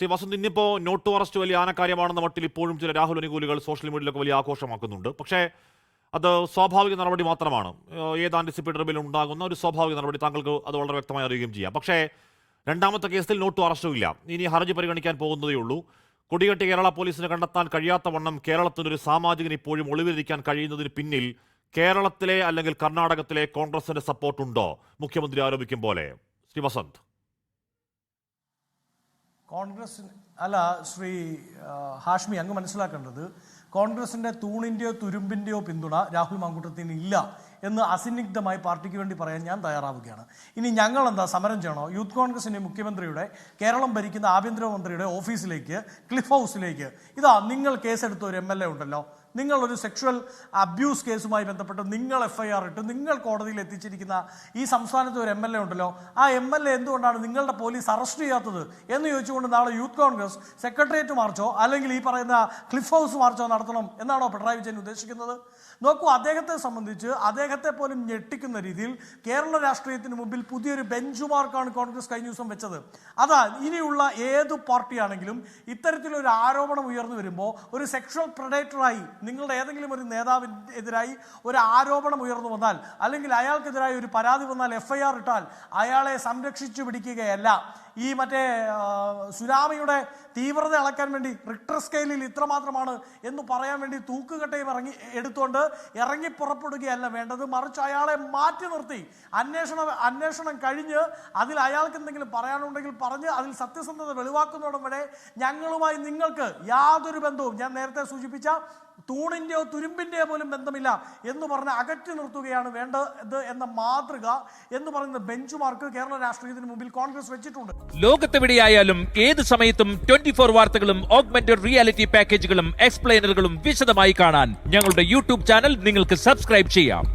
ശ്രീ വസന്ത്, ഇന്നിപ്പോൾ not to arrest വലിയ ആനക്കാര്യമാണെന്ന മട്ടിൽ ഇപ്പോഴും ചില രാഹുൽ അനുകൂലികൾ സോഷ്യൽ മീഡിയയിലൊക്കെ വലിയ ആഘോഷമാക്കുന്നുണ്ട്. പക്ഷേ അത് സ്വാഭാവിക നടപടി മാത്രമാണ്. ഏത് ആന്റിസിപ്പേറ്ററി ബില്ലും ഉണ്ടാകുന്ന ഒരു സ്വാഭാവിക നടപടി, താങ്കൾക്ക് അത് വളരെ വ്യക്തമായി അറിയുകയും ചെയ്യാം. പക്ഷേ രണ്ടാമത്തെ കേസിൽ നോട്ട് ടു അറസ്റ്റും ഇല്ല. ഇനി ഹർജി പരിഗണിക്കാൻ പോകുന്നതേ ഉള്ളൂ. കൊടികെട്ടി കേരള പോലീസിന് കണ്ടെത്താൻ കഴിയാത്ത വണ്ണം കേരളത്തിനൊരു സാമാജികന് ഇപ്പോഴും ഒളിവിലിരിക്കാൻ കഴിയുന്നതിന് പിന്നിൽ കേരളത്തിലെ അല്ലെങ്കിൽ കർണാടകത്തിലെ കോൺഗ്രസിന്റെ സപ്പോർട്ടുണ്ടോ, മുഖ്യമന്ത്രി ആരോപിക്കും പോലെ? ശ്രീ വസന്ത്. കോൺഗ്രസ് അല്ല ശ്രീ ഹാഷ്മി, അങ്ങ് മനസ്സിലാക്കേണ്ടത് കോൺഗ്രസിന്റെ തൂണിന്റെയോ തുരുമ്പിന്റെയോ പിന്തുണ രാഹുൽ മാങ്കൂട്ടത്തിന് ഇല്ല എന്ന് അസന്നിഗ്ധമായി പാർട്ടിക്ക് വേണ്ടി പറയാൻ ഞാൻ തയ്യാറാവുകയാണ്. ഇനി ഞങ്ങൾ എന്താ സമരം ചെയ്യണോ? യൂത്ത് കോൺഗ്രസിന്റെ മുഖ്യമന്ത്രിയുടെ, കേരളം ഭരിക്കുന്ന ആഭ്യന്തരമന്ത്രിയുടെ ഓഫീസിലേക്ക്, ക്ലിഫ് ഹൗസിലേക്ക് ഇതാ നിങ്ങൾ കേസെടുത്ത ഒരു MLA ഉണ്ടല്ലോ, നിങ്ങളൊരു സെക്ഷൽ അബ്യൂസ് കേസുമായി ബന്ധപ്പെട്ട് നിങ്ങൾ FIR ഇട്ട് നിങ്ങൾ കോടതിയിൽ എത്തിച്ചിരിക്കുന്ന ഈ സംസ്ഥാനത്തെ ഒരു MLA ഉണ്ടല്ലോ, ആ MLA എന്തുകൊണ്ടാണ് നിങ്ങളുടെ പോലീസ് അറസ്റ്റ് ചെയ്യാത്തത് എന്ന് ചോദിച്ചുകൊണ്ട് നാളെ യൂത്ത് കോൺഗ്രസ് സെക്രട്ടേറിയറ്റ് മാർച്ചോ അല്ലെങ്കിൽ ഈ പറയുന്ന ക്ലിഫ് ഹൗസ് മാർച്ചോ നടത്തണം എന്നാണോ പിണറായി വിജയൻ ഉദ്ദേശിക്കുന്നത്? നോക്കൂ, അദ്ദേഹത്തെ സംബന്ധിച്ച് അദ്ദേഹത്തെ പോലും ഞെട്ടിക്കുന്ന രീതിയിൽ കേരള രാഷ്ട്രീയത്തിന് മുമ്പിൽ പുതിയൊരു ബെഞ്ച് മാർക്കാണ് കോൺഗ്രസ് കഴിഞ്ഞ ദിവസം വെച്ചത്. അതാ, ഇനിയുള്ള ഏതു പാർട്ടിയാണെങ്കിലും ഇത്തരത്തിലൊരു ആരോപണം ഉയർന്നു വരുമ്പോൾ ഒരു സെക്ഷൽ പ്രെഡേറ്ററായി നിങ്ങളുടെ ഏതെങ്കിലും ഒരു നേതാവിനെതിരായി ഒരു ആരോപണം ഉയർന്നു വന്നാൽ അല്ലെങ്കിൽ അയാൾക്കെതിരായി ഒരു പരാതി വന്നാൽ FIR ഇട്ടാൽ അയാളെ സംരക്ഷിച്ചു പിടിക്കുകയല്ല. ഈ മറ്റേ സുനാമിയുടെ തീവ്രത അളക്കാൻ വേണ്ടി റിക്ടർ സ്കെയിലിൽ ഇത്രമാത്രമാണ് എന്ന് പറയാൻ വേണ്ടി തൂക്കുകട്ടയും എടുത്തുകൊണ്ട് ഇറങ്ങി പുറപ്പെടുകയല്ല വേണ്ടത്. മറിച്ച് അയാളെ മാറ്റി നിർത്തി അന്വേഷണം കഴിഞ്ഞ് അതിൽ അയാൾക്ക് എന്തെങ്കിലും പറയാനുണ്ടെങ്കിൽ പറഞ്ഞ് അതിൽ സത്യസന്ധത വെളിവാക്കുന്നതോടെ വരെ ഞങ്ങളുമായി നിങ്ങൾക്ക് യാതൊരു ബന്ധവും, ഞാൻ നേരത്തെ സൂചിപ്പിച്ച തൂണിന്റെയോ തുരുമ്പിന്റെയോ പോലും ബന്ധമില്ല എന്ന് പറഞ്ഞ് അകറ്റി നിർത്തുകയാണ് വേണ്ടത് എന്ന മാതൃക എന്ന് പറയുന്ന ബെഞ്ച് മാർക്ക് കേരള രാഷ്ട്രീയത്തിന് മുമ്പിൽ കോൺഗ്രസ് വെച്ചിട്ടുണ്ട്. ലോകത്തെവിടെയായാലും ഏത് സമയത്തും 24 വാർത്തകളും ഓഗ്മെന്റഡ് റിയാലിറ്റി പാക്കേജുകളും എക്സ്പ്ലെയിനറുകളും വിശദമായി കാണാൻ ഞങ്ങളുടെ യൂട്യൂബ് ചാനൽ നിങ്ങൾക്ക് സബ്സ്ക്രൈബ് ചെയ്യാം.